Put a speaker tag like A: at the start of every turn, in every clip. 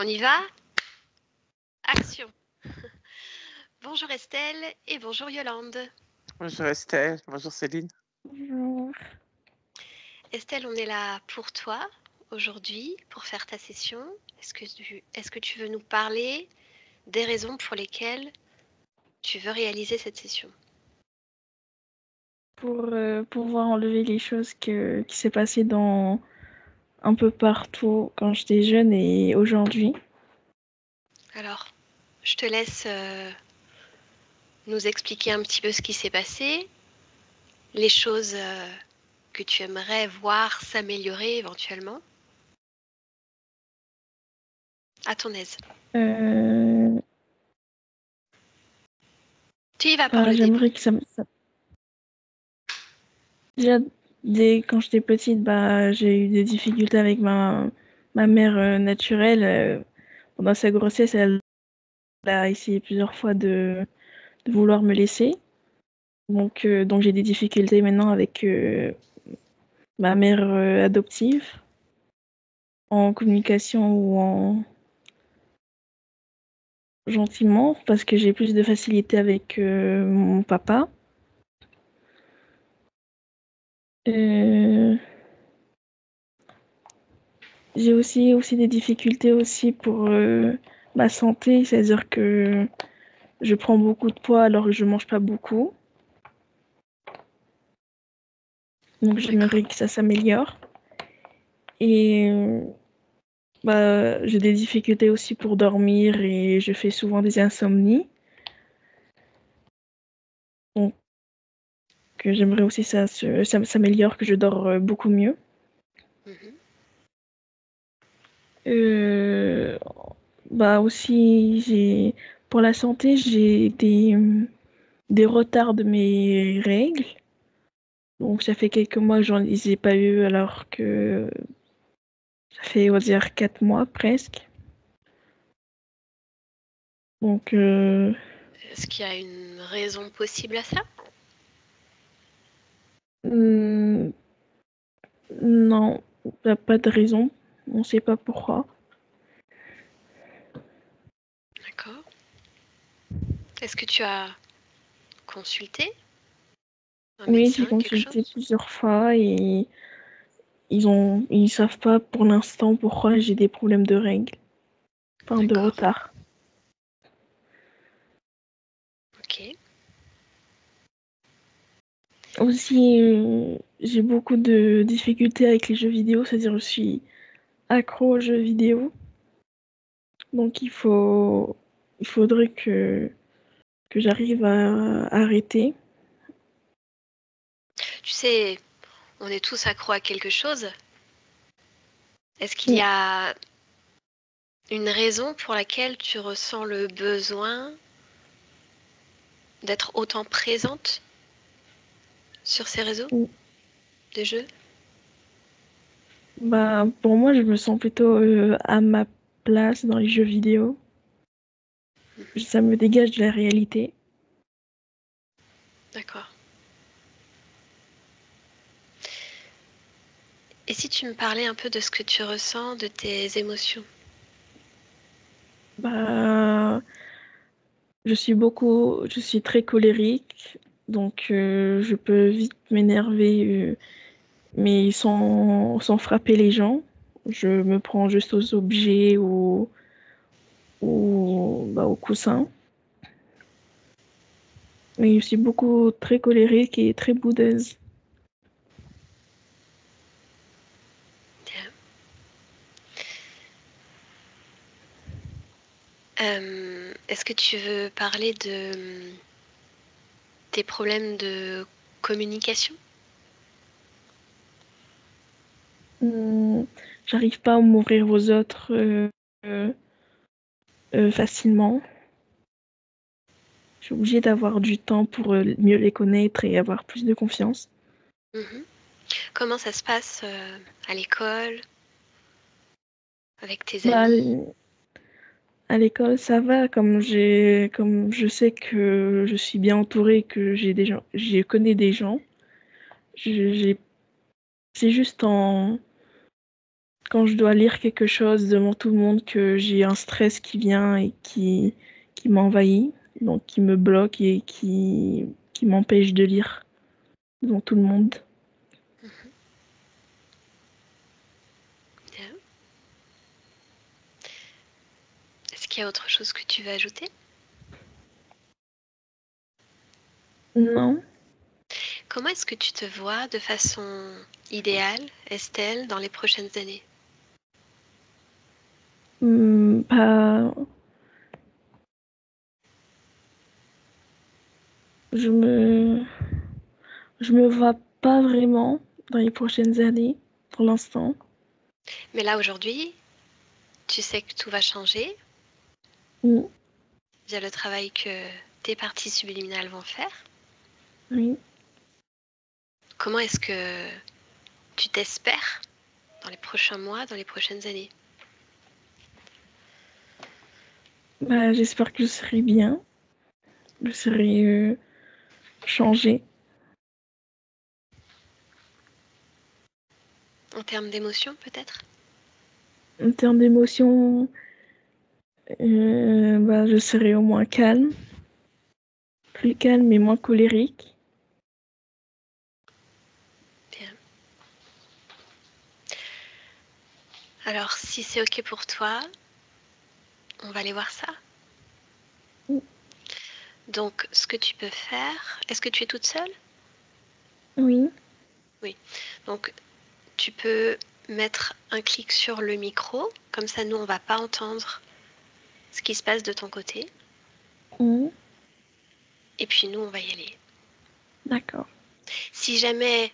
A: On y va? Action. Bonjour Estelle et bonjour Yolande.
B: Bonjour Estelle, bonjour Céline.
C: Bonjour.
A: Estelle, on est là pour toi aujourd'hui pour faire ta session. Est-ce que tu veux nous parler des raisons pour lesquelles tu veux réaliser cette session?
C: Pour pouvoir enlever les choses qui s'est passé dans un peu partout quand j'étais jeune et aujourd'hui.
A: Alors, je te laisse nous expliquer un petit peu ce qui s'est passé, les choses que tu aimerais voir s'améliorer éventuellement. À ton aise. Tu y vas par le début.
C: J'aimerais que ça. Déjà, quand j'étais petite, j'ai eu des difficultés avec ma mère naturelle. Pendant sa grossesse, elle a essayé plusieurs fois de vouloir me laisser. Donc j'ai des difficultés maintenant avec ma mère adoptive, en communication ou en gentiment, parce que j'ai plus de facilité avec mon papa. J'ai aussi des difficultés aussi pour ma santé, c'est-à-dire que je prends beaucoup de poids alors que je mange pas beaucoup. Donc j'aimerais que ça s'améliore. Et j'ai des difficultés aussi pour dormir et je fais souvent des insomnies. Donc j'aimerais aussi ça s'améliore, que je dors beaucoup mieux. Aussi, pour la santé, j'ai des retards de mes règles. Donc, ça fait quelques mois que j'en les ai pas eu, alors que ça fait, on va dire, 4 mois presque. Donc,
A: Est-ce qu'il y a une raison possible à ça?
C: non, il n'y a pas de raison. On ne sait pas pourquoi.
A: D'accord. Est-ce que tu as consulté un
C: Oui,
A: médecin,
C: j'ai
A: quelque
C: consulté
A: chose?
C: plusieurs fois et ils savent pas pour l'instant pourquoi j'ai des problèmes de règles. Enfin, de
A: D'accord.
C: retard.
A: Ok.
C: Aussi, j'ai beaucoup de difficultés avec les jeux vidéo, c'est-à-dire je suis accro aux jeux vidéo. Donc il faudrait que j'arrive à arrêter.
A: Tu sais, on est tous accros à quelque chose. Est-ce qu'il y a une raison pour laquelle tu ressens le besoin d'être autant présente sur ces réseaux de jeux?
C: Pour moi, je me sens plutôt à ma place dans les jeux vidéo. Ça me dégage de la réalité.
A: D'accord. Et si tu me parlais un peu de ce que tu ressens, de tes émotions?
C: Je suis très colérique, donc je peux vite m'énerver, mais sans frapper les gens. Je me prends juste aux objets ou au coussin. Mais je suis beaucoup très colérique et très boudeuse.
A: Bien. Est-ce que tu veux parler de tes problèmes de communication?
C: J'arrive pas à m'ouvrir aux autres euh, facilement. Je suis obligée d'avoir du temps pour mieux les connaître et avoir plus de confiance.
A: Comment ça se passe à l'école, avec tes
C: Bah,
A: amis?
C: à l'école, ça va, comme je sais que je suis bien entourée, que je connais des gens. Je- j'ai, c'est juste quand je dois lire quelque chose devant tout le monde, que j'ai un stress qui vient et qui m'envahit, donc qui me bloque et qui m'empêche de lire devant tout le monde.
A: Bien. Est-ce qu'il y a autre chose que tu veux ajouter?
C: Non.
A: Comment est-ce que tu te vois de façon idéale, Estelle, dans les prochaines années?
C: Bah, je me vois pas vraiment dans les prochaines années, pour l'instant.
A: Mais là, aujourd'hui, tu sais que tout va changer
C: Mm,
A: via le travail que tes parties subliminales vont faire.
C: oui.
A: Comment est-ce que tu t'espères dans les prochains mois, dans les prochaines années?
C: Bah, j'espère que je serai bien. Je serai changée.
A: En termes d'émotion, peut-être?
C: En termes d'émotions, bah, je serai au moins calme. Plus calme et moins colérique.
A: Bien. Alors, si c'est OK pour toi, on va aller voir ça.
C: Mm,
A: Donc, ce que tu peux faire, est-ce que tu es toute seule?
C: oui.
A: Donc, tu peux mettre un clic sur le micro, comme ça, nous, on ne va pas entendre ce qui se passe de ton côté.
C: Mm,
A: Et puis, nous, on va y aller.
C: d'accord.
A: Si jamais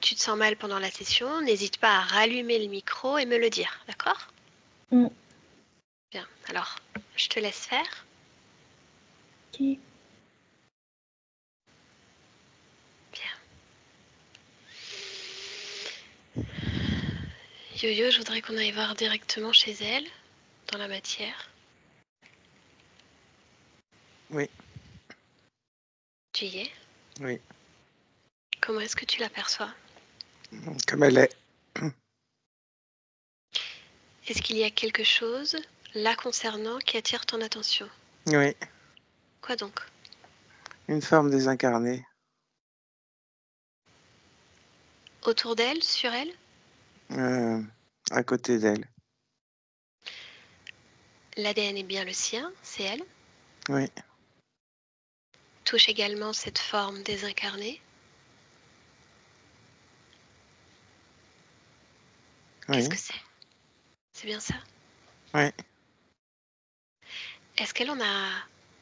A: tu te sens mal pendant la session, n'hésite pas à rallumer le micro et me le dire, d'accord?
C: Mm,
A: Bien, alors, je te laisse faire.
C: ok.
A: Bien. Yo-Yo, je voudrais qu'on aille voir directement chez elle, dans la matière.
B: Oui,
A: Tu y es?
B: oui.
A: Comment est-ce que tu l'aperçois?
B: Comme elle est.
A: Est-ce qu'il y a quelque chose, là concernant, qui attire ton attention?
B: Oui,
A: Quoi donc?
B: une forme désincarnée.
A: Autour d'elle, sur elle?
B: euh, à côté d'elle.
A: L'ADN est bien le sien, c'est elle.
B: Oui,
A: Touche également cette forme désincarnée. Qu'est-ce
B: oui,
A: que c'est? C'est bien ça?
B: oui.
A: Est-ce qu'elle en a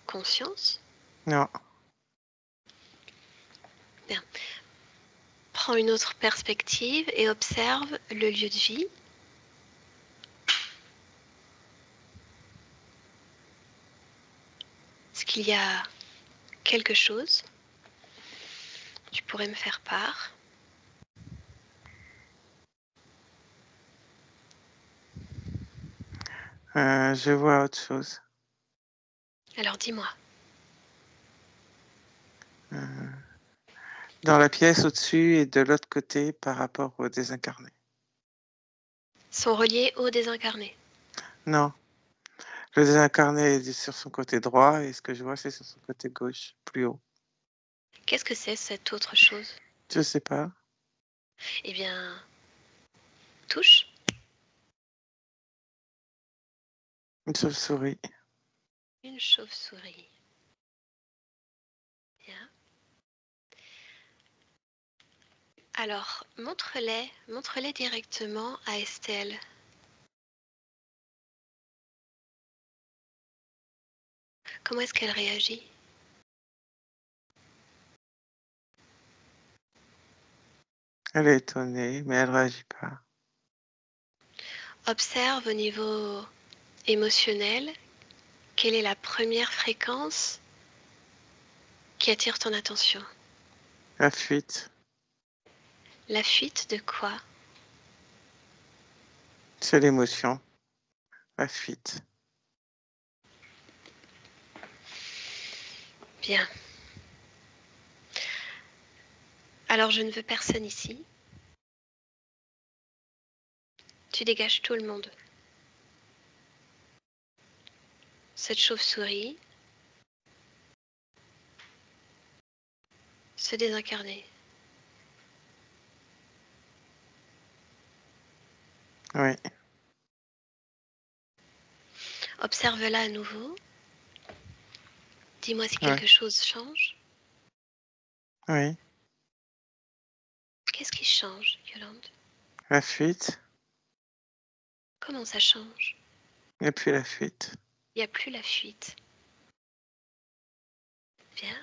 A: conscience?
B: Non,
A: Bien. Prends une autre perspective et observe le lieu de vie. Est-ce qu'il y a quelque chose? Tu pourrais me faire part.
B: je vois autre chose.
A: Alors dis-moi.
B: Euh, dans la pièce au-dessus et de l'autre côté par rapport au désincarné.
A: Sont reliés au désincarné.
B: Non, le désincarné est sur son côté droit et ce que je vois, c'est sur son côté gauche, plus haut.
A: Qu'est-ce que c'est cette autre chose?
B: Je sais pas.
A: Eh bien, touche.
B: Une chauve-souris.
A: Une chauve-souris. Bien. Alors, montre-les directement à Estelle. Comment est-ce qu'elle réagit?
B: Elle est étonnée, mais elle réagit pas.
A: Observe au niveau émotionnel, quelle est la première fréquence qui attire ton attention?
B: La fuite,
A: La fuite de quoi?
B: c'est l'émotion. La fuite.
A: Bien. Alors, je ne veux personne ici. Tu dégages tout le monde. Cette chauve-souris se désincarner.
B: Oui,
A: Observe-la à nouveau. Dis-moi si
B: oui,
A: quelque chose change.
B: oui.
A: Qu'est-ce qui change, Yolande?
B: La fuite.
A: Comment ça change?
B: Et puis la fuite.
A: Il n'y a plus la fuite. Bien.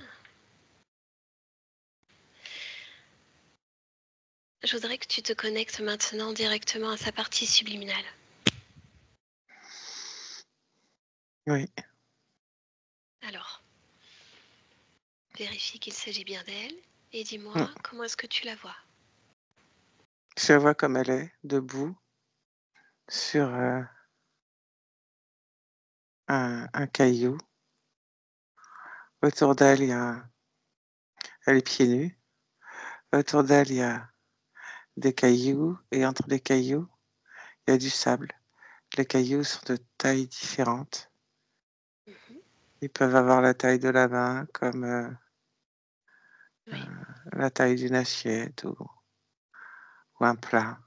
A: Je voudrais que tu te connectes maintenant directement à sa partie subliminale.
B: Oui,
A: Alors, vérifie qu'il s'agit bien d'elle et dis-moi
B: Mm.
A: comment est-ce que tu la vois.
B: Je la vois comme elle est, debout, sur un caillou. Autour d'elle, elle est pieds nus. Autour d'elle, il y a des cailloux. Et entre les cailloux, il y a du sable. Les cailloux sont de tailles différentes.
A: Mhm.
B: Ils peuvent avoir la taille de la main, comme
A: Oui.
B: la taille d'une assiette ou un plat.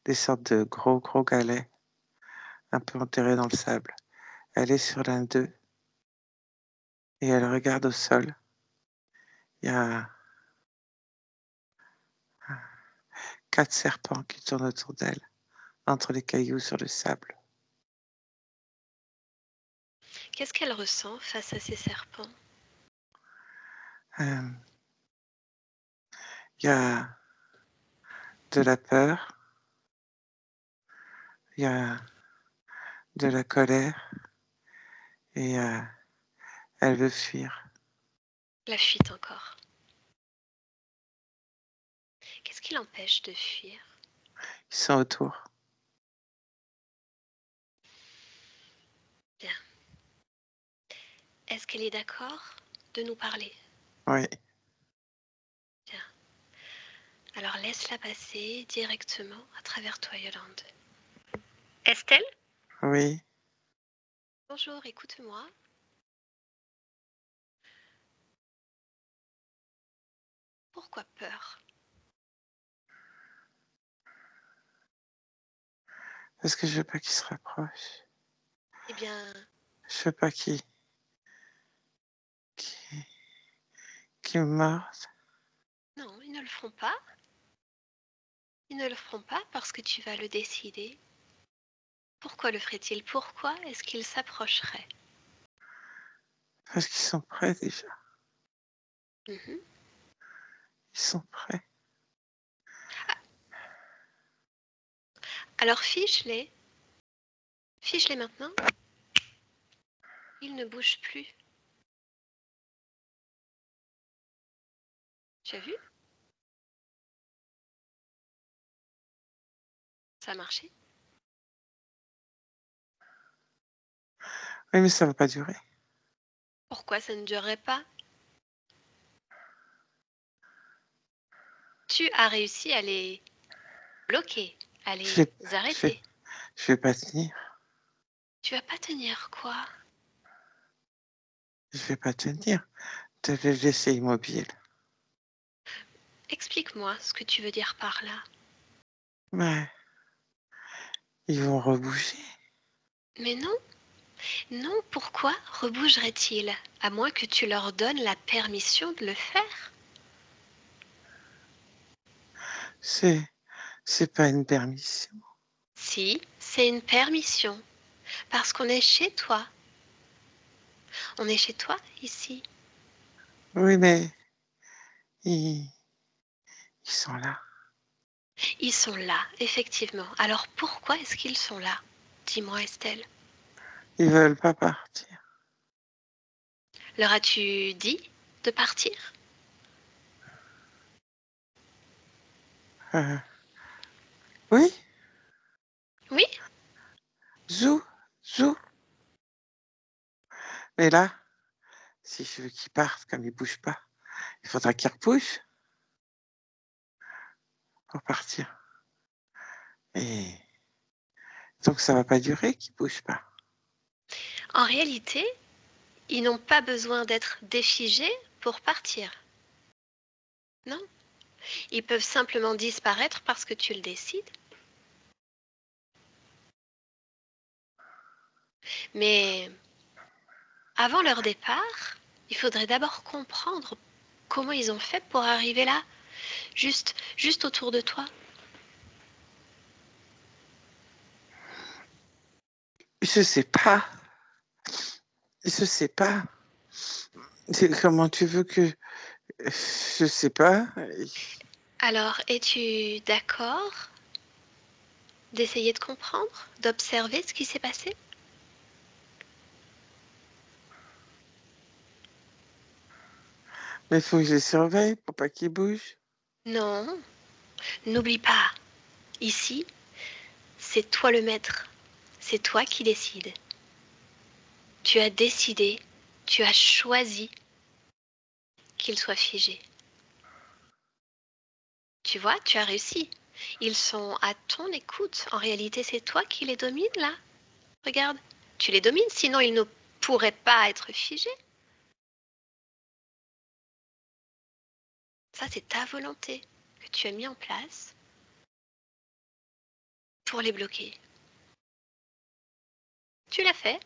B: Des sortes de gros, gros galets, un peu enterrés dans le sable. Elle est sur l'un d'eux et elle regarde au sol. Il y a 4 serpents qui tournent autour d'elle, entre les cailloux sur le sable.
A: Qu'est-ce qu'elle ressent face à ces serpents?
B: Euh, Il y a de la peur, il y a de la colère et elle veut fuir.
A: La fuite encore. Qu'est-ce qui l'empêche de fuir?
B: Ils sont autour.
A: Bien. Est-ce qu'elle est d'accord de nous parler?
B: Oui,
A: Bien. Alors laisse-la passer directement à travers toi, Yolande. Estelle?
B: oui.
A: Bonjour, écoute-moi. Pourquoi peur?
B: Parce que je veux pas qu'ils se rapprochent.
A: Eh bien,
B: Je veux pas qu'ils me mordent.
A: non, ils ne le feront pas. Ils ne le feront pas parce que tu vas le décider. Pourquoi le ferait-il? Pourquoi est-ce qu'il s'approcherait?
B: Parce qu'ils sont prêts déjà.
A: Mhm.
B: Ils sont prêts.
A: Alors fiche-les. Fiche-les maintenant. Ils ne bougent plus. Tu as vu? Ça a marché.
B: Oui, mais ça va pas durer.
A: Pourquoi ça ne durerait pas? Tu as réussi à les bloquer, à
B: Je
A: les
B: vais, je vais,
A: arrêter.
B: je vais pas tenir.
A: Tu vas pas tenir quoi?
B: Je vais pas tenir de les laisser immobiles.
A: Explique-moi ce que tu veux dire par là.
B: Mais ils vont rebouger.
A: Mais non, non, pourquoi rebougeraient-ils? À moins que tu leur donnes la permission de le faire.
B: C'est pas une permission.
A: Si, c'est une permission. Parce qu'on est chez toi. On est chez toi ici.
B: Oui, mais ils sont là.
A: Ils sont là, effectivement. Alors pourquoi est-ce qu'ils sont là? Dis-moi, Estelle.
B: Ils veulent pas partir.
A: Leur as-tu dit de partir?
B: Euh, oui,
A: Oui?
B: zou, zou. Mais là, si je veux qu'ils partent, comme ils bougent pas, il faudra qu'ils repoussent pour partir. Et donc ça va pas durer qu'ils bougent pas.
A: En réalité, ils n'ont pas besoin d'être défigés pour partir. Non, ils peuvent simplement disparaître parce que tu le décides. Mais avant leur départ, il faudrait d'abord comprendre comment ils ont fait pour arriver là, juste autour de toi.
B: Je sais pas. Je sais pas. Comment tu veux que... Je sais pas.
A: Alors, es-tu d'accord d'essayer de comprendre, d'observer ce qui s'est passé?
B: Mais il faut que je les surveille pour pas qu'ils bougent.
A: Non, n'oublie pas, ici, c'est toi le maître, c'est toi qui décides. Tu as décidé, tu as choisi qu'ils soient figés. Tu vois, tu as réussi. Ils sont à ton écoute. En réalité, c'est toi qui les domines là. Regarde, tu les domines, sinon ils ne pourraient pas être figés. Ça, c'est ta volonté que tu as mis en place pour les bloquer. Tu l'as fait.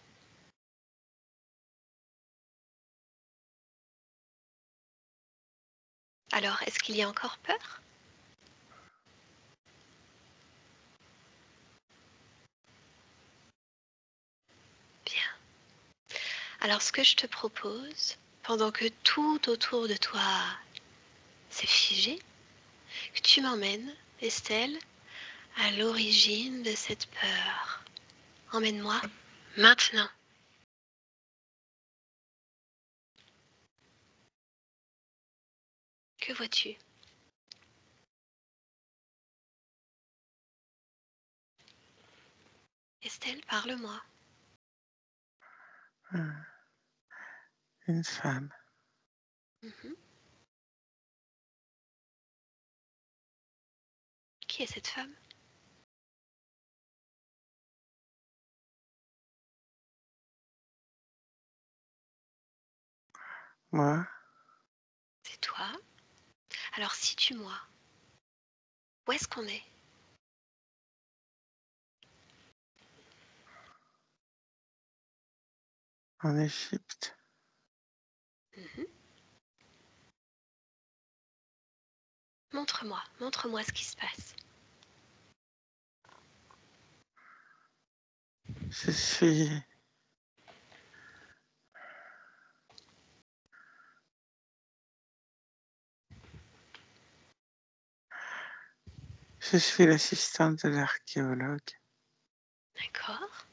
A: Alors, est-ce qu'il y a encore peur? Bien. Alors, ce que je te propose, pendant que tout autour de toi s'est figé, que tu m'emmènes, Estelle, à l'origine de cette peur. Emmène-moi maintenant. Que vois-tu? Estelle, parle-moi.
B: Une femme.
A: Mhm. Qui est cette femme?
B: Moi,
A: C'est toi. Alors situe-moi. Où est-ce qu'on est?
B: en Égypte.
A: Mhm. Montre-moi ce qui se passe.
B: Je suis... Je suis l'assistante de l'archéologue.
A: D'accord.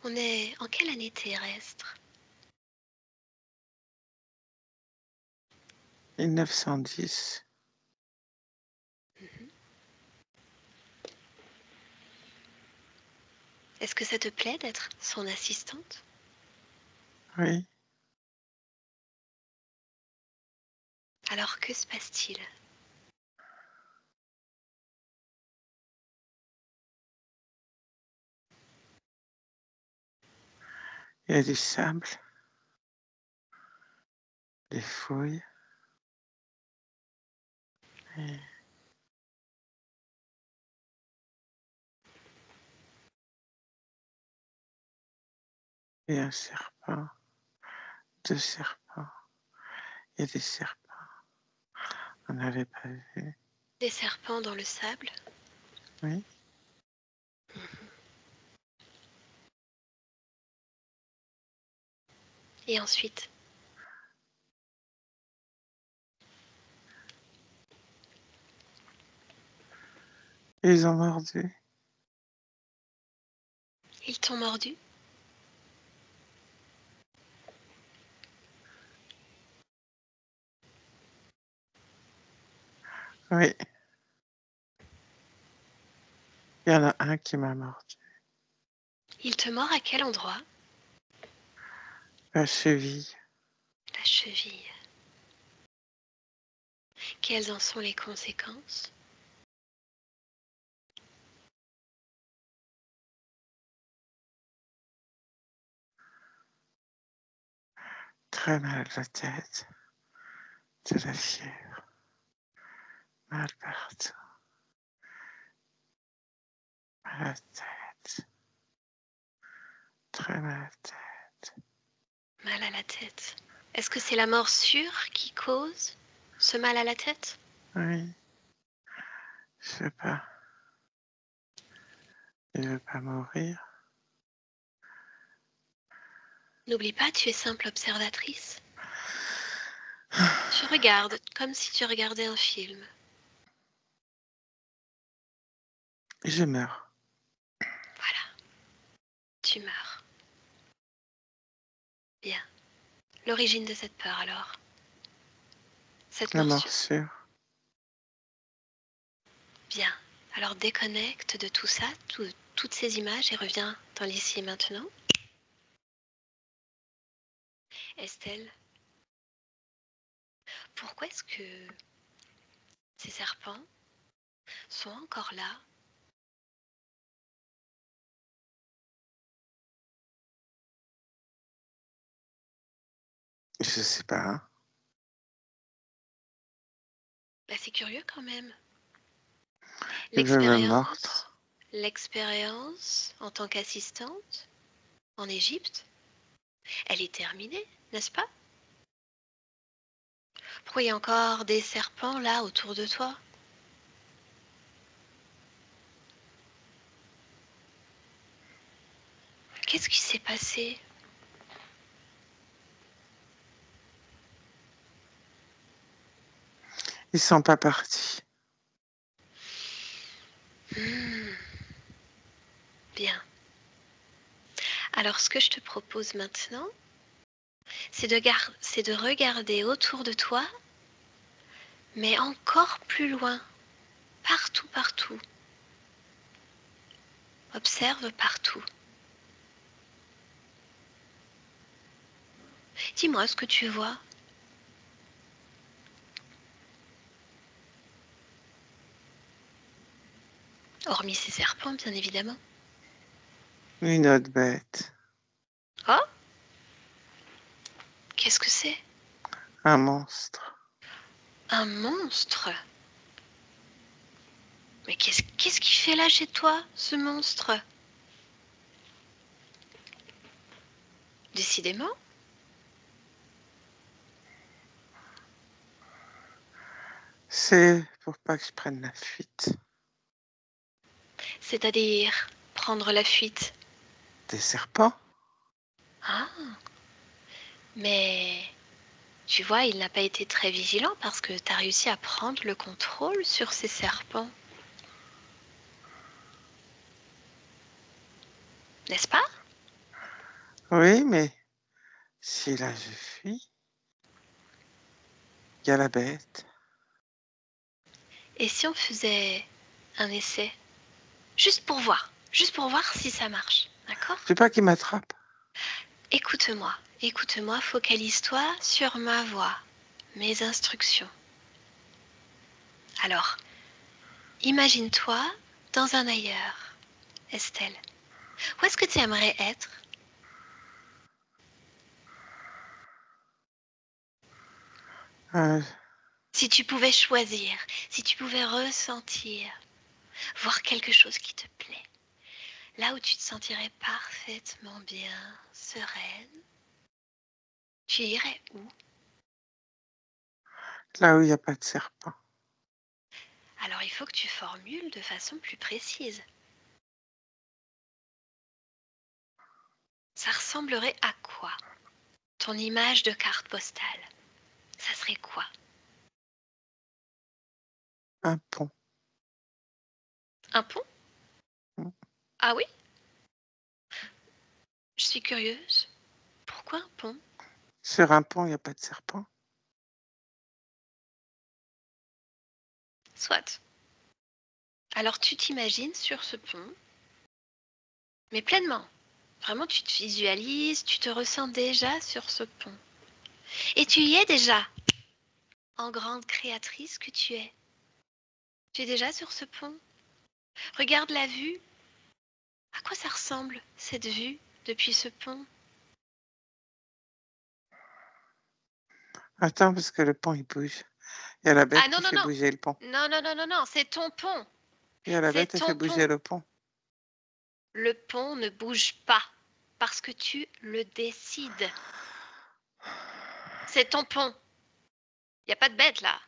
A: On est en quelle année terrestre?
B: 1910.
A: Mhm. Est-ce que ça te plaît d'être son assistante?
B: Oui,
A: Alors que se passe-t-il?
B: il y a du sable, des fouilles. Et et un serpent, deux serpents. Il y a des serpents. On n'avait pas vu.
A: Des serpents dans le sable?
B: Oui,
A: Et ensuite,
B: ils ont mordu.
A: ils t'ont mordu?
B: Oui, il y en a un qui m'a mordu.
A: Il te mord à quel endroit?
B: La cheville.
A: La cheville. Quelles en sont les conséquences?
B: Très mal à la tête, de la fièvre, mal partout, mal à la tête, très mal à la tête.
A: Mal à la tête. Est-ce que c'est la morsure qui cause ce mal à la tête?
B: Oui, je sais pas. Il veut pas mourir.
A: N'oublie pas, tu es simple observatrice. Tu regardes comme si tu regardais un film.
B: Et je meurs.
A: Voilà, tu meurs. Bien. L'origine de cette peur alors? Cette
B: La
A: morsure.
B: morsure.
A: Bien. Alors déconnecte de tout ça, toutes ces images et reviens dans l'ici et maintenant. Estelle, pourquoi est-ce que ces serpents sont encore là?
B: Je sais pas. Hein.
A: Bah, c'est curieux quand même.
B: Ils veulent me mordre.
A: L'expérience en tant qu'assistante en Égypte, elle est terminée, n'est-ce pas? Pourquoi il y a encore des serpents là autour de toi? Qu'est-ce qui s'est passé?
B: Ils sont pas partis.
A: Bien. Alors ce que je te propose maintenant, c'est de regarder autour de toi, mais encore plus loin, partout, partout. Observe partout. Dis-moi ce que tu vois. Hormis ces serpents, bien évidemment.
B: Une autre bête.
A: Oh, qu'est-ce que c'est?
B: Un monstre.
A: Un monstre? Mais qu'est-ce qu'il fait là chez toi, ce monstre? Décidément.
B: C'est pour pas que je prenne la fuite.
A: C'est-à-dire prendre la fuite.
B: Des serpents?
A: Ah, mais tu vois, il n'a pas été très vigilant parce que tu as réussi à prendre le contrôle sur ces serpents. N'est-ce pas?
B: Oui, mais si là je fuis, il y a la bête.
A: Et si on faisait un essai? Juste pour voir si ça marche. D'accord?
B: Je veux pas qu'il m'attrape.
A: Écoute-moi, focalise-toi sur ma voix, mes instructions. Alors, imagine-toi dans un ailleurs, Estelle. Où est-ce que tu aimerais être?
B: Euh,
A: Si tu pouvais choisir, si tu pouvais ressentir, voir quelque chose qui te plaît, là où tu te sentirais parfaitement bien, sereine, tu irais où?
B: là où il n'y a pas de serpent.
A: Alors il faut que tu formules de façon plus précise. Ça ressemblerait à quoi? Ton image de carte postale, ça serait quoi?
B: Un pont.
A: Un pont?
B: Hmm.
A: Ah oui? Je suis curieuse. Pourquoi un pont?
B: Sur un pont, il n'y a pas de serpent.
A: Soit. Alors tu t'imagines sur ce pont, mais pleinement. Vraiment, tu te visualises, tu te ressens déjà sur ce pont. Et tu y es déjà, en grande créatrice que tu es. Tu es déjà sur ce pont. Regarde la vue. À quoi ça ressemble, cette vue, depuis ce pont?
B: Attends, parce que le pont, il bouge. Il y a la bête
A: Ah non,
B: qui
A: non,
B: fait
A: non.
B: bouger le pont.
A: Non, non, non, non, non, c'est ton pont.
B: Il y a la
A: C'est
B: bête, elle fait
A: ton
B: bouger
A: pont.
B: le pont.
A: Le pont ne bouge pas parce que tu le décides. C'est ton pont. Il n'y a pas de bête là.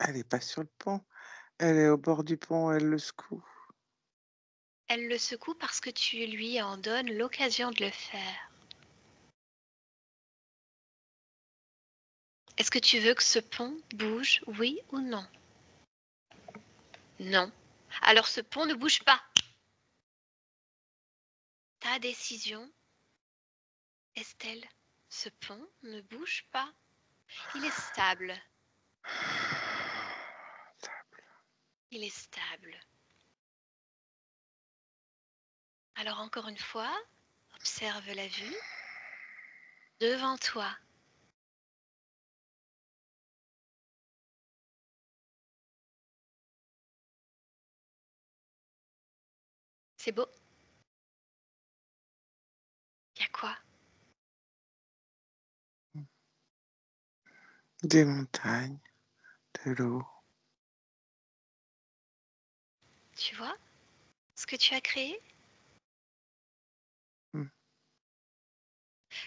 B: Elle n'est pas sur le pont. Elle est au bord du pont, elle le secoue.
A: Elle le secoue parce que tu lui en donnes l'occasion de le faire. Est-ce que tu veux que ce pont bouge, oui ou non? Non. Alors ce pont ne bouge pas. Ta décision, Estelle, ce pont ne bouge pas. Il est stable. Il est stable. Alors encore une fois, observe la vue devant toi. C'est beau. Il y a quoi?
B: Des montagnes, de l'eau.
A: Tu vois ce que tu as créé?
B: Hmm.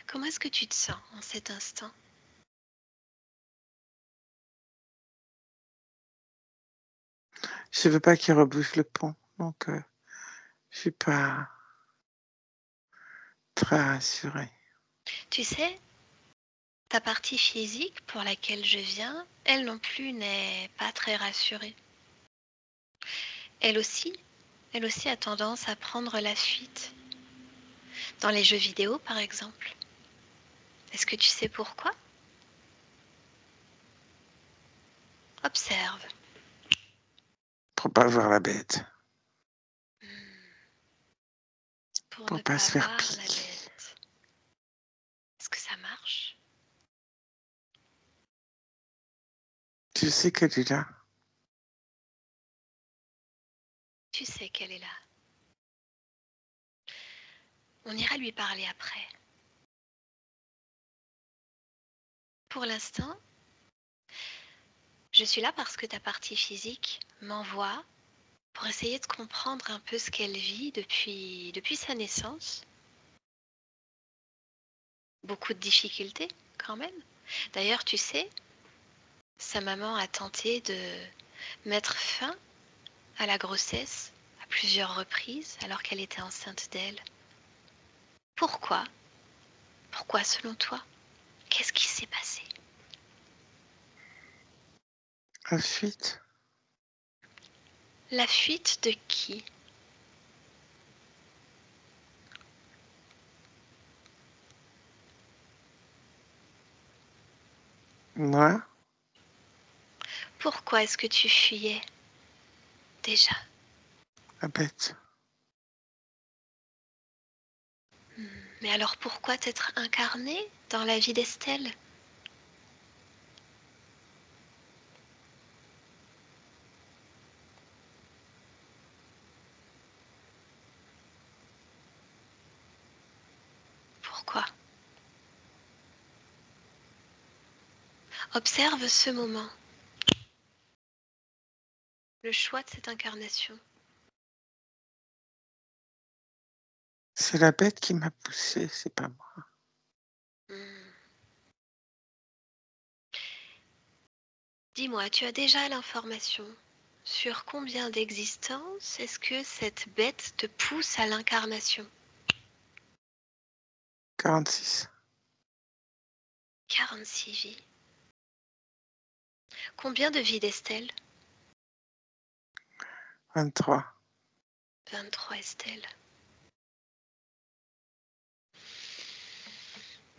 A: Comment est-ce que tu te sens en cet instant?
B: Je veux pas qu'il rebouche le pont, donc je suis pas très rassurée.
A: Tu sais, ta partie physique pour laquelle je viens, elle non plus n'est pas très rassurée. Elle aussi, elle aussi a tendance à prendre la fuite. Dans les jeux vidéo, par exemple. Est-ce que tu sais pourquoi? Observe.
B: Pour pas voir la bête.
A: Pour
B: Pour
A: ne
B: pas
A: pas
B: se faire
A: voir la
B: piquer.
A: bête. Est-ce que ça marche?
B: Tu sais qu'elle est là.
A: Tu sais qu'elle est là. On ira lui parler après. Pour l'instant, je suis là parce que ta partie physique m'envoie pour essayer de comprendre un peu ce qu'elle vit depuis sa naissance. Beaucoup de difficultés quand même. D'ailleurs, tu sais, sa maman a tenté de mettre fin à la grossesse à plusieurs reprises alors qu'elle était enceinte d'elle. Pourquoi? Pourquoi selon toi? Qu'est-ce qui s'est passé?
B: La fuite.
A: La fuite de qui?
B: Moi,
A: Pourquoi est-ce que tu fuyais déjà?
B: la bête.
A: Mais alors pourquoi t'être incarné dans la vie d'Estelle? Pourquoi? Observe ce moment, le choix de cette incarnation.
B: C'est la bête qui m'a poussé, c'est pas moi.
A: Hmm. Dis-moi, tu as déjà l'information sur combien d'existences est-ce que cette bête te pousse à l'incarnation?
B: 46.
A: 46 vies. Combien de vies d'Estelle?
B: 23.
A: 23 Estelle.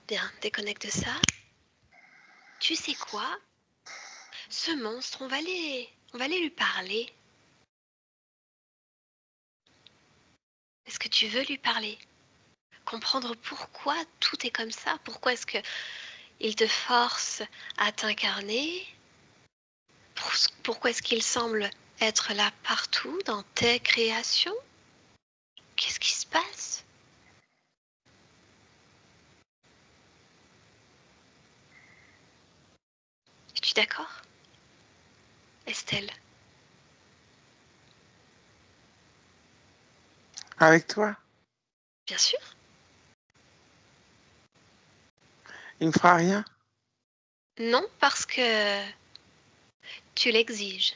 A: Bien, déconnecte ça. Tu sais quoi? Ce monstre, on va aller lui parler. Est-ce que tu veux lui parler? Comprendre pourquoi tout est comme ça? Pourquoi est-ce que il te force à t'incarner? Pourquoi est-ce qu'il semble être là partout dans tes créations? Qu'est-ce qui se passe? d'accord, Estelle?
B: Avec toi,
A: Bien sûr.
B: il me fera rien.
A: Non, parce que tu l'exiges.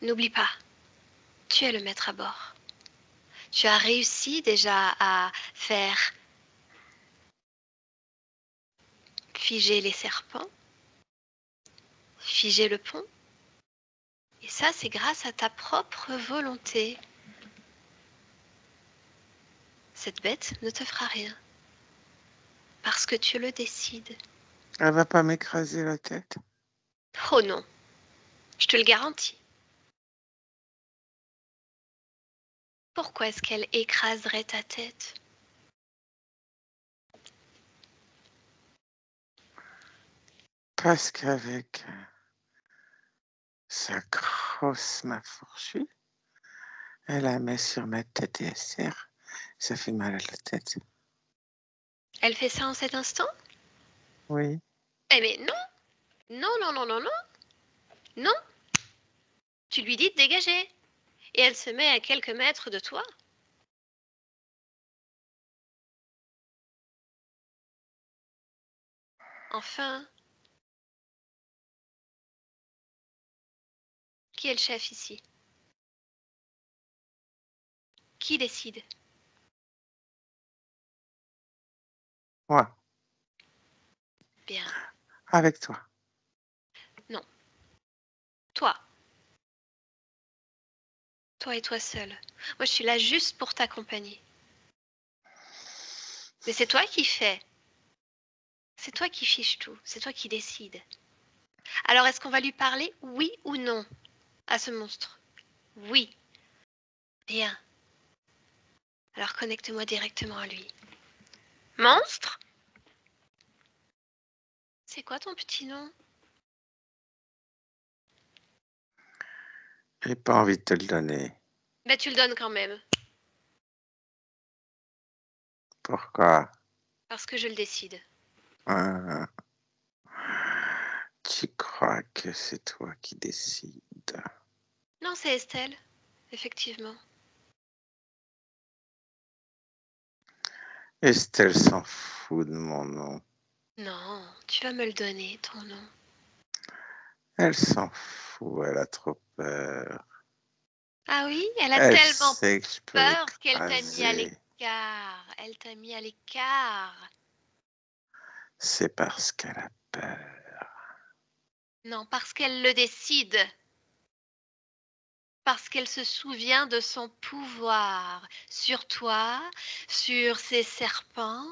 A: N'oublie pas, tu es le maître à bord. Tu as réussi déjà à faire figer les serpents, figer le pont. Et ça, c'est grâce à ta propre volonté. Cette bête ne te fera rien, parce que tu le décides.
B: Elle va pas m'écraser la tête.
A: Oh non, je te le garantis. Pourquoi est-ce qu'elle écraserait ta tête?
B: Parce qu'avec sa grosse main fourchue, elle la met sur ma tête et elle serre. Ça fait mal à la tête.
A: Elle fait ça en cet instant?
B: Oui.
A: Eh mais non, non, non, non, non, non, non. Tu lui dis de dégager. Et elle se met à quelques mètres de toi. Enfin, qui est le chef ici? Qui décide?
B: Ouais.
A: Bien,
B: Avec toi.
A: non. Toi. Toi et toi seul. Moi, je suis là juste pour t'accompagner. Mais c'est toi qui fais. C'est toi qui fiches tout. C'est toi qui décides. Alors, est-ce qu'on va lui parler, oui ou non, à ce monstre? Oui. Bien. Alors, connecte-moi directement à lui. Monstre? C'est quoi ton petit nom?
B: J'ai pas envie de te le donner.
A: Ben, tu le donnes quand même.
B: Pourquoi?
A: Parce que je le décide.
B: Hein? Tu crois que c'est toi qui décides?
A: Non, c'est Estelle. Effectivement.
B: Estelle s'en fout de mon nom.
A: Non, tu vas me le donner, ton nom.
B: Elle s'en fout, elle a trop peur.
A: Ah oui, elle a
B: Elle
A: tellement
B: sait que je peux
A: peur qu'elle t'a mis à
B: l'écraser.
A: l'écart. Elle t'a mis à l'écart.
B: C'est parce qu'elle a peur.
A: Non, parce qu'elle le décide. Parce qu'elle se souvient de son pouvoir sur toi, sur ces serpents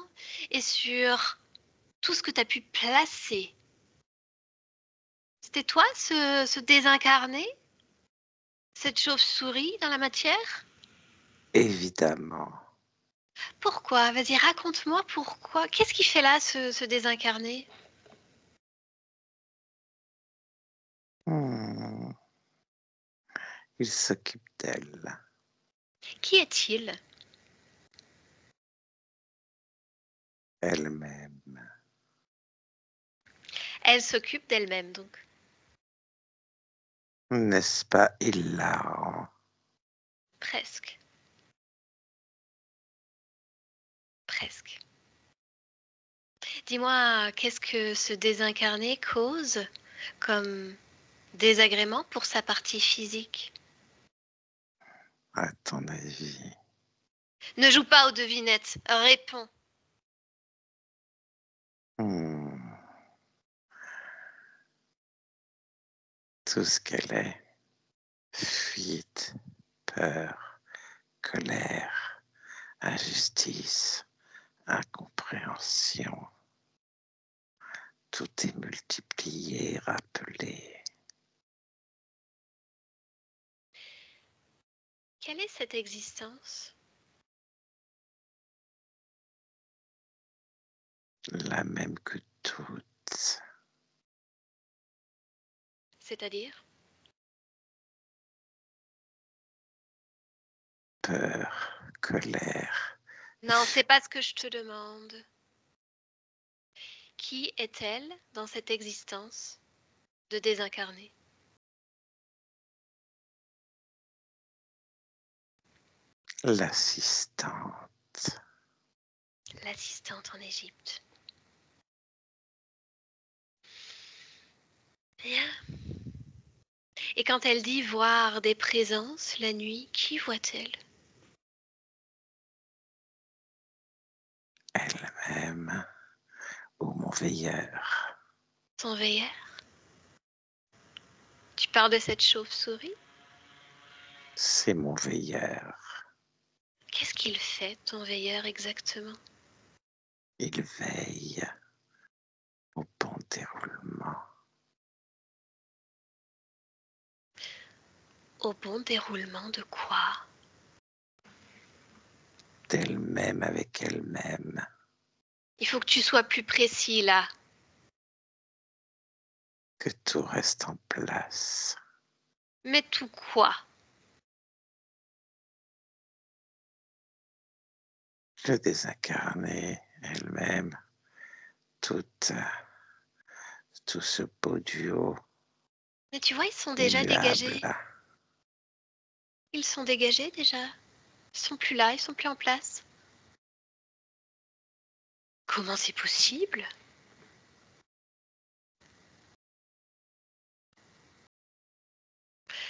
A: et sur tout ce que tu as pu placer. C'était toi ce désincarné? Cette chauve-souris dans la matière?
B: Évidemment.
A: Pourquoi? Vas-y, raconte-moi pourquoi. Qu'est-ce qu'il fait là, ce désincarné?
B: Hmm. Il s'occupe d'elle.
A: Qui est-il?
B: Elle-même.
A: Elle s'occupe d'elle-même, donc.
B: N'est-ce pas hilarant?
A: Presque. Presque. Dis-moi, qu'est-ce que ce désincarné cause comme désagrément pour sa partie physique?
B: À ton avis?
A: Ne joue pas aux devinettes, réponds.
B: Hmm. Tout ce qu'elle est. Fuite, peur, colère, injustice, incompréhension. Tout est multiplié, rappelé.
A: Quelle est cette existence?
B: La même que toutes.
A: C'est-à-dire?
B: Peur, colère,
A: Non, c'est pas ce que je te demande. Qui est-elle dans cette existence de désincarné?
B: L'assistante.
A: L'assistante en Égypte. Bien. Et quand elle dit voir des présences la nuit, qui voit-elle?
B: Elle-même ou mon veilleur.
A: Ton veilleur? Tu parles de cette chauve-souris?
B: C'est mon veilleur.
A: Qu'est-ce qu'il fait, ton veilleur, exactement?
B: Il veille au bon déroulement.
A: Au bon déroulement de quoi?
B: D'elle-même avec elle-même.
A: Il faut que tu sois plus précis là.
B: Que tout reste en place.
A: Mais tout quoi?
B: Le désincarné, elle-même, tout ce beau duo
A: Mais tu vois, ils sont déjà
B: immuable.
A: dégagés. Ils sont dégagés déjà. Ils sont plus là, ils sont plus en place. Comment c'est possible?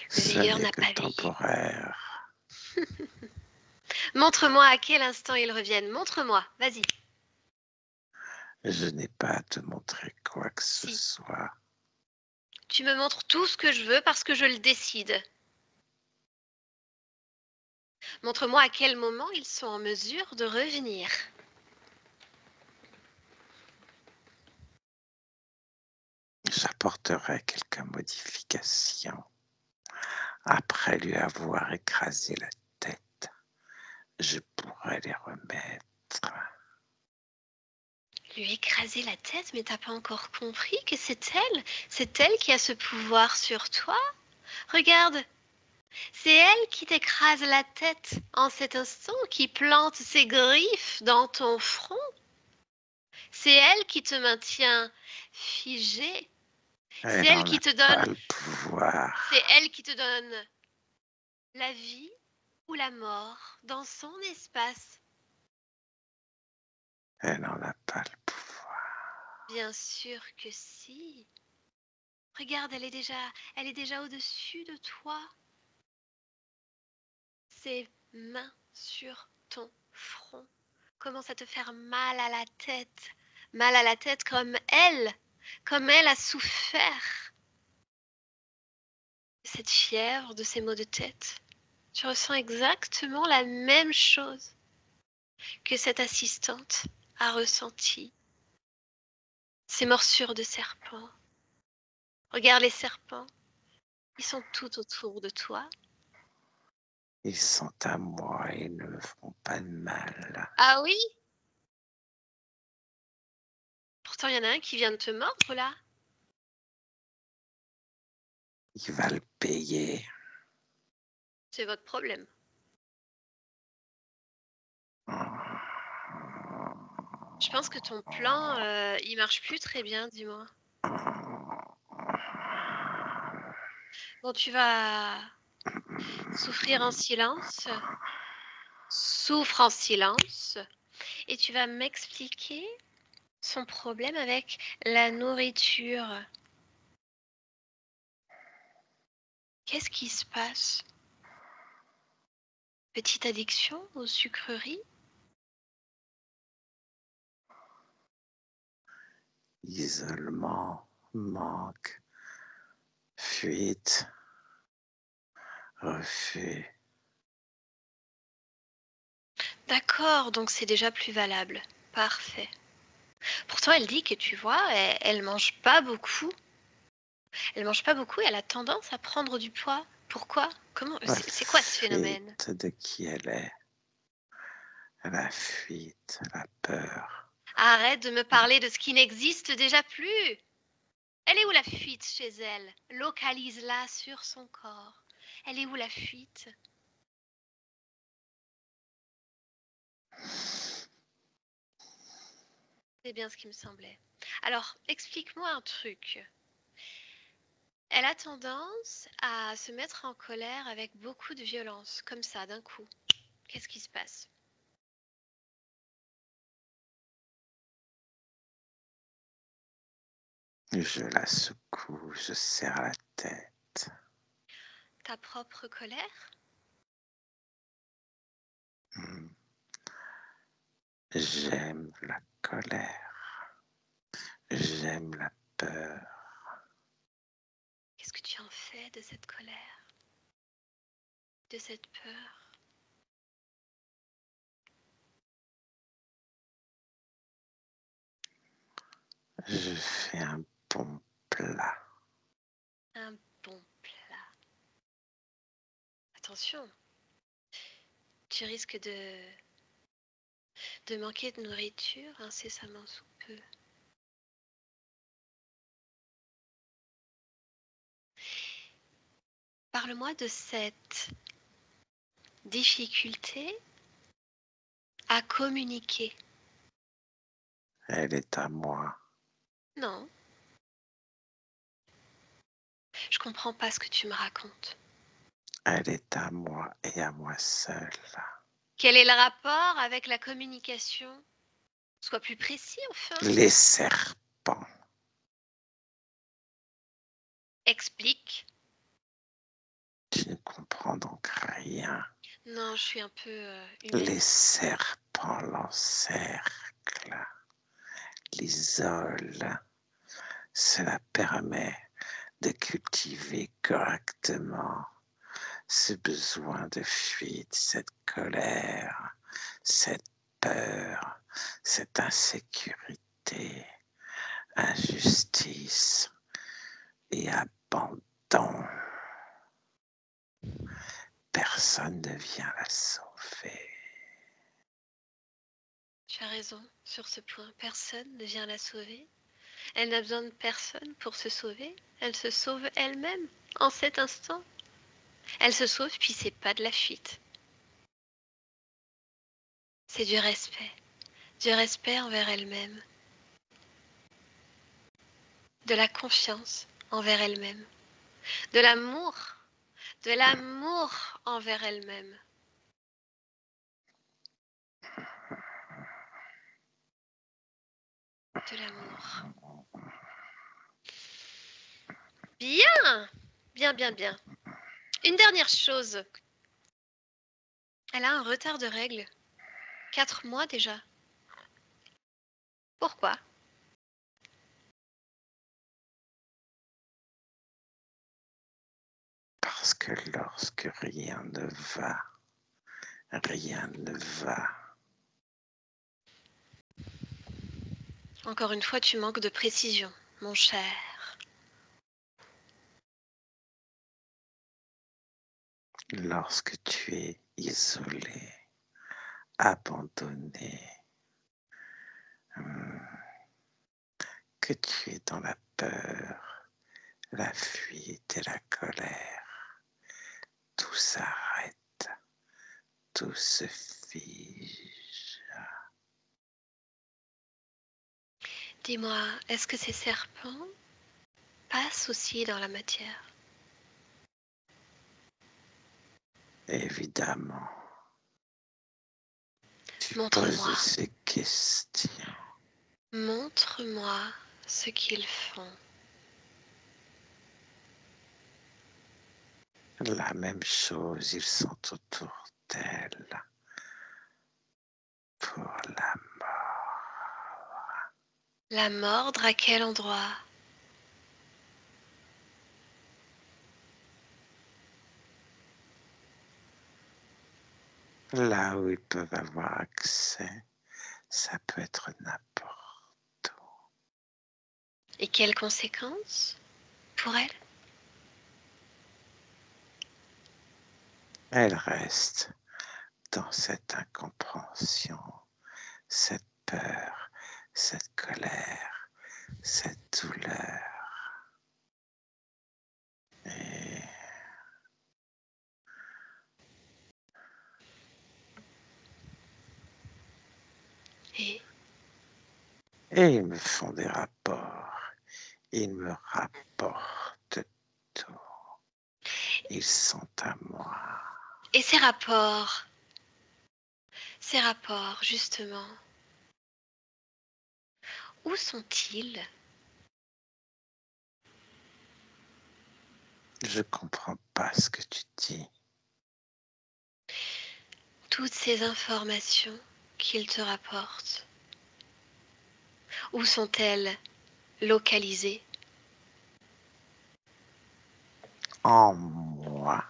A: Le
B: Ce
A: veilleur
B: n'est
A: n'a
B: que
A: pas veillé.
B: temporaire.
A: Montre-moi à quel instant ils reviennent. Montre-moi, vas-y.
B: Je n'ai pas à te montrer quoi que ce
A: Si.
B: soit.
A: Tu me montres tout ce que je veux parce que je le décide. Montre-moi à quel moment ils sont en mesure de revenir.
B: J'apporterai quelques modifications. Après lui avoir écrasé la tête, je pourrai les remettre.
A: Lui écraser la tête, mais t'as pas encore compris que c'est elle qui a ce pouvoir sur toi. Regarde, c'est elle qui t'écrase la tête en cet instant, qui plante ses griffes dans ton front. C'est elle qui te maintient figé. C'est
B: Elle
A: elle
B: n'en
A: qui
B: a
A: te
B: pas
A: donne,
B: le pouvoir.
A: c'est elle qui te donne la vie ou la mort dans son espace.
B: Elle n'en a pas le pouvoir.
A: Bien sûr que si. Regarde, elle est déjà au-dessus de toi. Ses mains sur ton front commencent à te faire mal à la tête. Mal à la tête comme elle a souffert de cette fièvre, de ces maux de tête. Tu ressens exactement la même chose que cette assistante a ressenti. Ces morsures de serpent. Regarde les serpents, ils sont tout autour de toi.
B: Ils sont à moi et ne me feront pas de mal.
A: Ah oui? Pourtant, il y en a un qui vient de te mordre là.
B: Il va le payer.
A: C'est votre problème. Je pense que ton plan, il marche plus très bien, dis-moi. Bon, tu vas souffrir en silence, souffre en silence, et tu vas m'expliquer son problème avec la nourriture. Qu'est-ce qui se passe? Petite addiction aux sucreries?
B: Isolement, manque, fuite, refus.
A: D'accord, donc c'est déjà plus valable. Parfait. Pourtant, elle dit que tu vois, elle mange pas beaucoup. Elle mange pas beaucoup et elle a tendance à prendre du poids. Pourquoi? Comment?
B: La
A: C'est quoi ce phénomène?
B: fuite de qui elle est. La fuite, la peur.
A: Arrête de me parler de ce qui n'existe déjà plus. Elle est où la fuite chez elle? Localise-la sur son corps. Elle est où la fuite? C'est bien ce qui me semblait. Alors, explique-moi un truc. Elle a tendance à se mettre en colère avec beaucoup de violence, comme ça, d'un coup. Qu'est-ce qui se passe?
B: Je la secoue, je serre la tête.
A: Ta propre colère?
B: Hmm. J'aime la colère. J'aime la peur.
A: Qu'est-ce que tu en fais de cette colère, de cette peur?
B: Je fais un bon plat.
A: Un bon plat. Attention, tu risques de manquer de nourriture incessamment sous peu. Parle-moi de cette difficulté à communiquer.
B: Elle est à moi.
A: Non, je comprends pas ce que tu me racontes.
B: Elle est à moi et à moi seul.
A: Quel est le rapport avec la communication? Sois plus précis, enfin.
B: Les serpents.
A: Explique.
B: Tu ne comprends donc rien.
A: Non, je suis un peu humaine.
B: Les serpents l'encerclent, l'isolent. Cela permet de cultiver correctement ce besoin de fuite, cette colère, cette peur, cette insécurité, injustice et abandon. Personne ne vient la sauver.
A: Tu as raison sur ce point. Personne ne vient la sauver. Elle n'a besoin de personne pour se sauver. Elle se sauve elle-même en cet instant. Elle se sauve, puis c'est pas de la fuite. C'est du respect envers elle-même, de la confiance envers elle-même, de l'amour, envers elle-même. De l'amour. Bien, bien. Une dernière chose. Elle a un retard de règles. 4 mois déjà. Pourquoi?
B: Parce que lorsque rien ne va, rien ne va.
A: Encore une fois, tu manques de précision, mon cher.
B: Lorsque tu es isolé, abandonné, que tu es dans la peur, la fuite et la colère, tout s'arrête, tout se fige.
A: Dis-moi, est-ce que ces serpents passent aussi dans la matière?
B: Évidemment, tu
A: Montre-moi.
B: poses ces questions.
A: Montre-moi ce qu'ils font.
B: La même chose, ils sont autour d'elle pour la mort.
A: La mordre à quel endroit?
B: Là où ils peuvent avoir accès, ça peut être n'importe où.
A: Et quelles conséquences pour elle?
B: Elle reste dans cette incompréhension, cette peur, cette colère, cette douleur. Et
A: Et
B: Et ils me font des rapports. Ils me rapportent tout. Ils sont à moi.
A: Et ces rapports, justement, où sont-ils?
B: Je comprends pas ce que tu dis.
A: Toutes ces informations qu'ils te rapportent, où sont-elles localisées?
B: En moi.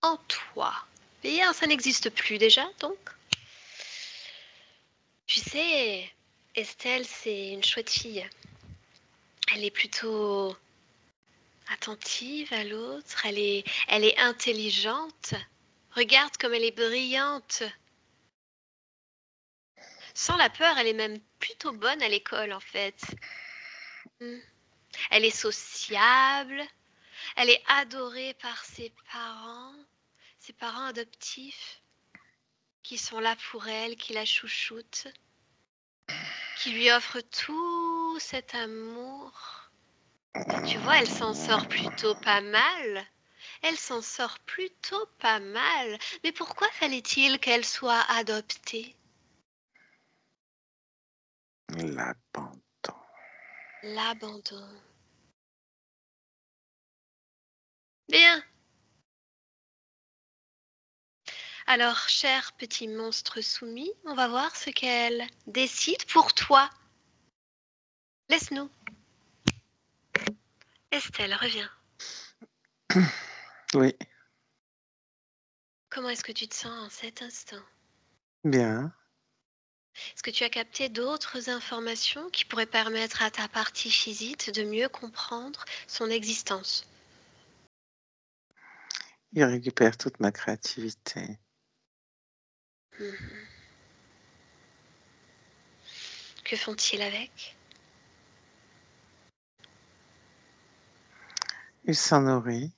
A: En toi. Bien, ça n'existe plus déjà, donc. Tu sais, Estelle, c'est une chouette fille. Elle est plutôt attentive à l'autre, elle est intelligente. Regarde comme elle est brillante. Sans la peur, elle est même plutôt bonne à l'école, en fait. Elle est sociable, elle est adorée par ses parents adoptifs, qui sont là pour elle, qui la chouchoutent, qui lui offrent tout cet amour. Tu vois, elle s'en sort plutôt pas mal. Elle s'en sort plutôt pas mal. Mais pourquoi fallait-il qu'elle soit adoptée?
B: L'abandon.
A: L'abandon. Bien. Alors, cher petit monstre soumis, on va voir ce qu'elle décide pour toi. Laisse-nous. Estelle, reviens.
B: Oui,
A: Comment est-ce que tu te sens en cet instant?
B: bien.
A: Est-ce que tu as capté d'autres informations qui pourraient permettre à ta partie physique de mieux comprendre son existence?
B: Il récupère toute ma créativité.
A: Mhm. Que font-ils avec?
B: Il s'en nourrit.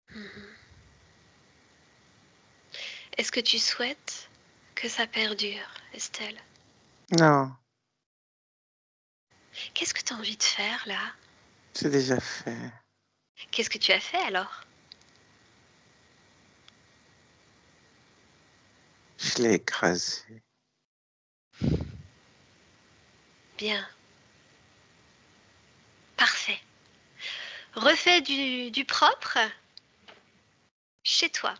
A: Mhm. Est-ce que tu souhaites que ça perdure, Estelle?
B: Non,
A: Qu'est-ce que tu as envie de faire là?
B: c'est déjà fait.
A: Qu'est-ce que tu as fait alors?
B: Je l'ai écrasé.
A: Bien, parfait. Refais du propre chez toi.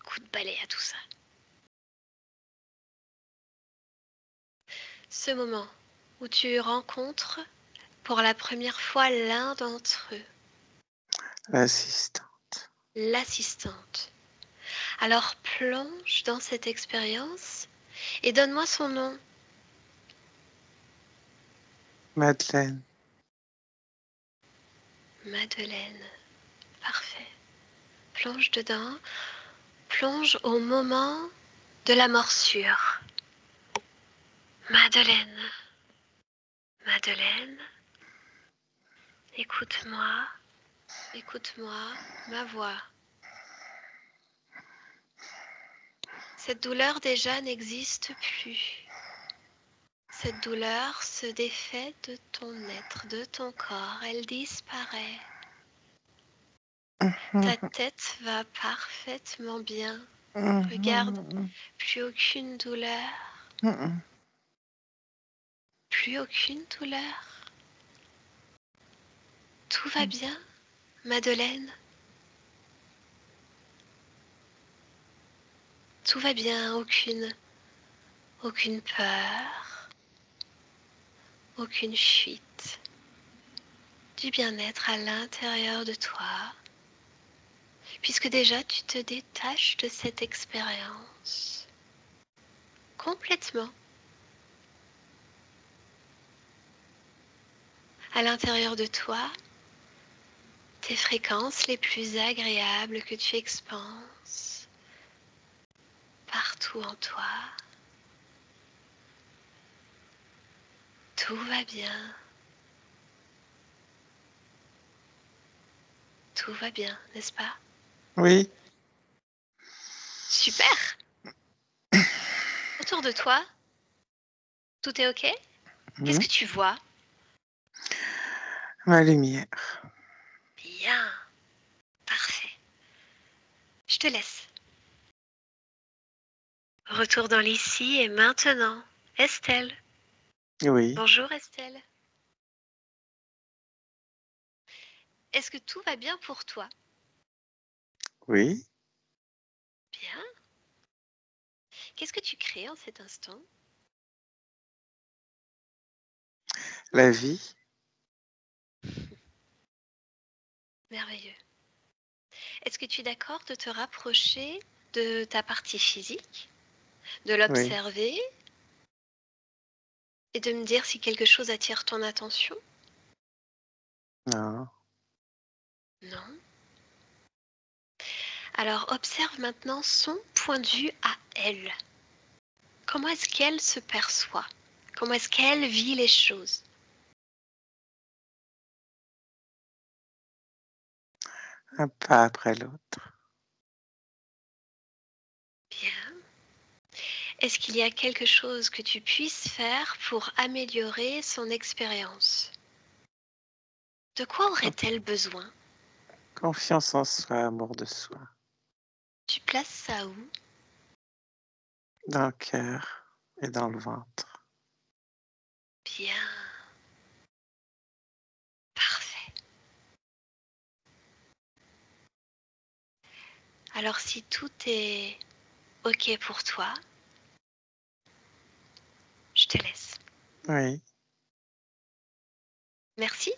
A: Coup de balai à tout ça. Ce moment où tu rencontres pour la première fois l'un d'entre eux,
B: L'assistante.
A: l'assistante. Alors plonge dans cette expérience et donne-moi son nom.
B: Madeleine.
A: Madeleine. Parfait. Plonge dedans. Plonge au moment de la morsure. Madeleine. Madeleine. Écoute-moi. Écoute-moi. Ma voix. Cette douleur déjà n'existe plus. Cette douleur se défait de ton être, de ton corps. Elle disparaît. Ta tête va parfaitement bien. Regarde, plus aucune douleur. Plus aucune douleur. Tout va bien, Madeleine. Tout va bien, aucune peur, aucune fuite. Du bien-être à l'intérieur de toi, puisque déjà tu te détaches de cette expérience complètement. À l'intérieur de toi, tes fréquences les plus agréables que tu expanses partout en toi. Tout va bien. Tout va bien, n'est-ce pas?
B: Oui,
A: Super! Autour de toi, Tout est OK? Qu'est-ce
B: Hmm.
A: que tu vois?
B: Ma lumière.
A: Bien, parfait. Je te laisse. Retour dans l'ici et maintenant. Estelle.
B: Oui,
A: Bonjour Estelle. Est-ce que tout va bien pour toi?
B: oui.
A: Bien. Qu'est-ce que tu crées en cet instant?
B: La vie.
A: Merveilleux. Est-ce que tu es d'accord de te rapprocher de ta partie physique, de
B: Oui.
A: l'observer et de me dire si quelque chose attire ton attention?
B: Non.
A: Non. Alors observe maintenant son point de vue à elle. Comment est-ce qu'elle se perçoit? Comment est-ce qu'elle vit les choses?
B: Un pas après l'autre.
A: Bien. Est-ce qu'il y a quelque chose que tu puisses faire pour améliorer son expérience? De quoi aurait-elle besoin?
B: Confiance en soi, amour de soi.
A: Tu places ça où?
B: Dans le cœur et dans le ventre.
A: Bien. Parfait. Alors si tout est OK pour toi, je te laisse.
B: Oui.
A: Merci.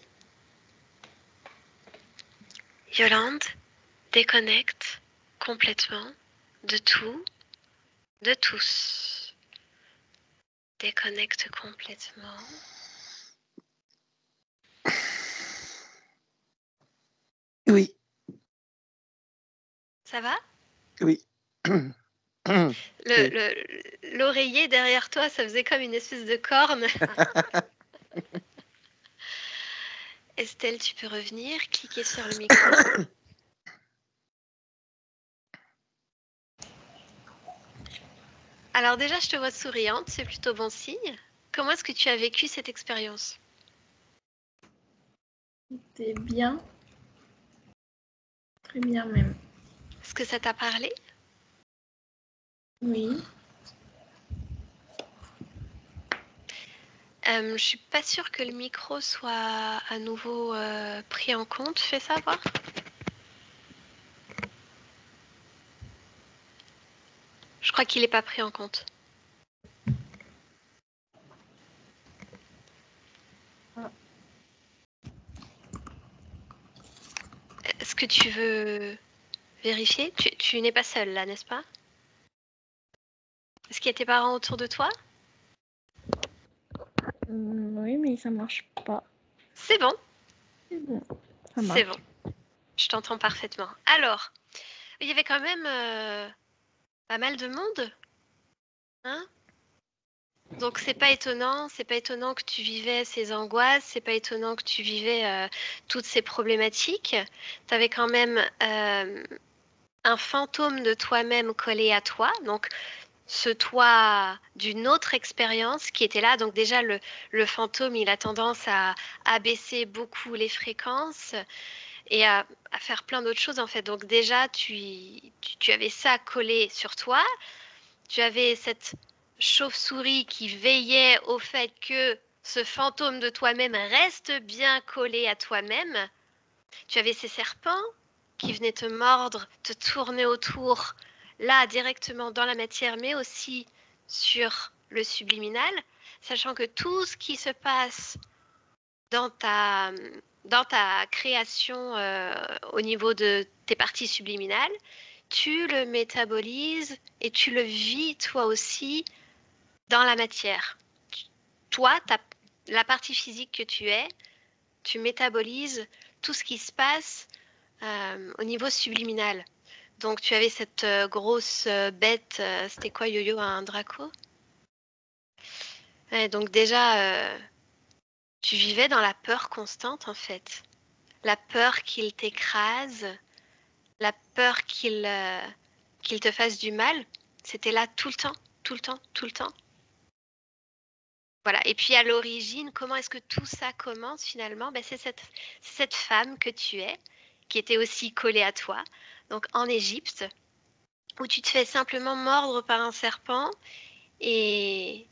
A: Yolande, déconnecte complètement de tout, de tous. Déconnecte complètement.
B: Oui.
A: Ça va?
B: Oui. Oui.
A: L'oreiller derrière toi, ça faisait comme une espèce de corne. Estelle, tu peux revenir, cliquer sur le micro. Alors déjà, je te vois souriante, c'est plutôt bon signe. Comment est-ce que tu as vécu cette expérience?
C: C'était bien, très bien même.
A: Est-ce que ça t'a parlé?
C: Oui.
A: Je suis pas sûre que le micro soit à nouveau pris en compte. Fais ça, voir. Je crois qu'il n'est pas pris en compte. Est-ce que tu veux vérifier? Tu n'es pas seule là, n'est-ce pas? Est-ce qu'il y a tes parents autour de toi?
C: Oui, mais ça marche pas.
A: C'est bon,
C: C'est bon, ça
A: c'est
C: marche.
A: bon. Je t'entends parfaitement. Alors, il y avait quand même pas mal de monde, hein? Donc c'est pas étonnant que tu vivais ces angoisses, c'est pas étonnant que tu vivais toutes ces problématiques. Tu avais quand même un fantôme de toi-même collé à toi, donc ce toi d'une autre expérience qui était là. Donc déjà le fantôme, il a tendance à abaisser beaucoup les fréquences et à faire plein d'autres choses en fait. Donc déjà tu avais ça collé sur toi. Tu avais cette chauve-souris qui veillait au fait que ce fantôme de toi-même reste bien collé à toi-même. Tu avais ces serpents qui venaient te mordre, te tourner autour, là directement dans la matière, mais aussi sur le subliminal, sachant que tout ce qui se passe dans ta création au niveau de tes parties subliminales, tu le métabolises et tu le vis toi aussi dans la matière. Toi, la partie physique que tu es, tu métabolises tout ce qui se passe au niveau subliminal. Donc tu avais cette grosse bête, c'était quoi Yo-Yo, un draco? Ouais, donc déjà, tu vivais dans la peur constante en fait. La peur qu'il t'écrase, la peur qu'il te fasse du mal, c'était là tout le temps, tout le temps, tout le temps. Voilà. Et puis à l'origine, comment est-ce que tout ça commence finalement? C'est cette femme que tu es, qui était aussi collée à toi, donc en Égypte, où tu te fais simplement mordre par un serpent et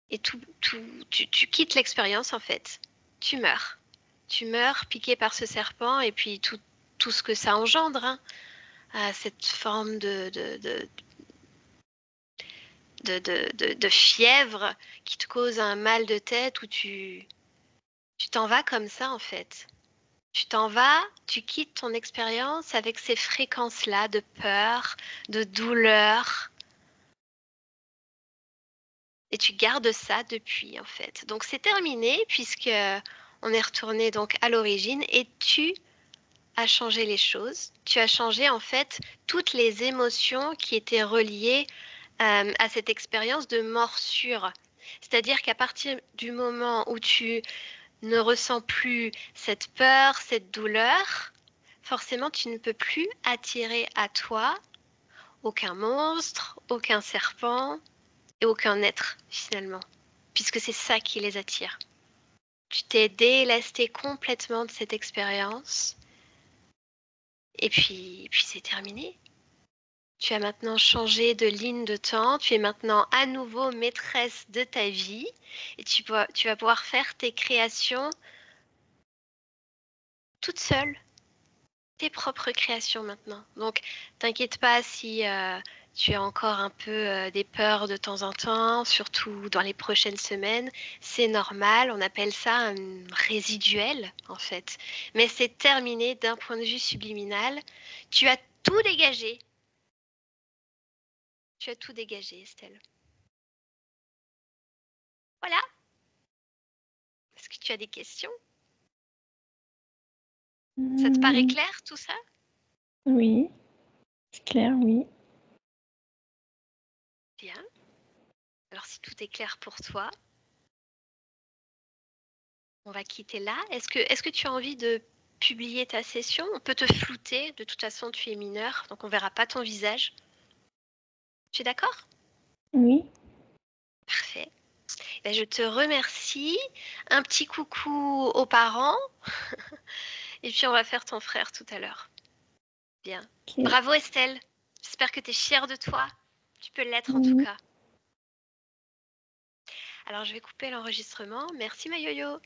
A: tu quittes l'expérience en fait. Tu meurs. Tu meurs piqué par ce serpent et puis tout ce que ça engendre, hein, cette forme de fièvre qui te cause un mal de tête où tu t'en vas comme ça en fait. Tu t'en vas, tu quittes ton expérience avec ces fréquences-là de peur, de douleur, et tu gardes ça depuis en fait. Donc c'est terminé puisque on est retourné donc à l'origine et tu as changé les choses. Tu as changé en fait toutes les émotions qui étaient reliées à cette expérience de morsure. C'est-à-dire qu'à partir du moment où tu ne ressens plus cette peur, cette douleur, forcément tu ne peux plus attirer à toi aucun monstre, aucun serpent et aucun être finalement, puisque c'est ça qui les attire. Tu t'es délasté complètement de cette expérience et puis c'est terminé. Tu as maintenant changé de ligne de temps, tu es maintenant à nouveau maîtresse de ta vie et tu vas pouvoir faire tes créations toute seule, tes propres créations maintenant. Donc, t'inquiète pas si tu as encore un peu des peurs de temps en temps, surtout dans les prochaines semaines. C'est normal, on appelle ça un résiduel en fait. Mais c'est terminé d'un point de vue subliminal. Tu as tout dégagé. Tu as tout dégagé, Estelle. Voilà. Est-ce que tu as des questions? Ça te paraît clair tout ça?
C: Oui, c'est clair, oui.
A: Bien. Alors si tout est clair pour toi, on va quitter là. Est-ce que tu as envie de publier ta session? On peut te flouter. De toute façon, tu es mineur, donc on verra pas ton visage. Tu es d'accord?
C: Oui.
A: Parfait. Je te remercie. Un petit coucou aux parents. Et puis on va faire ton frère tout à l'heure. Bien.
C: Okay.
A: Bravo Estelle. J'espère que tu es fière de toi. Tu peux l'être en tout
C: Oui.
A: cas. Alors je vais couper l'enregistrement. Merci ma yo-yo.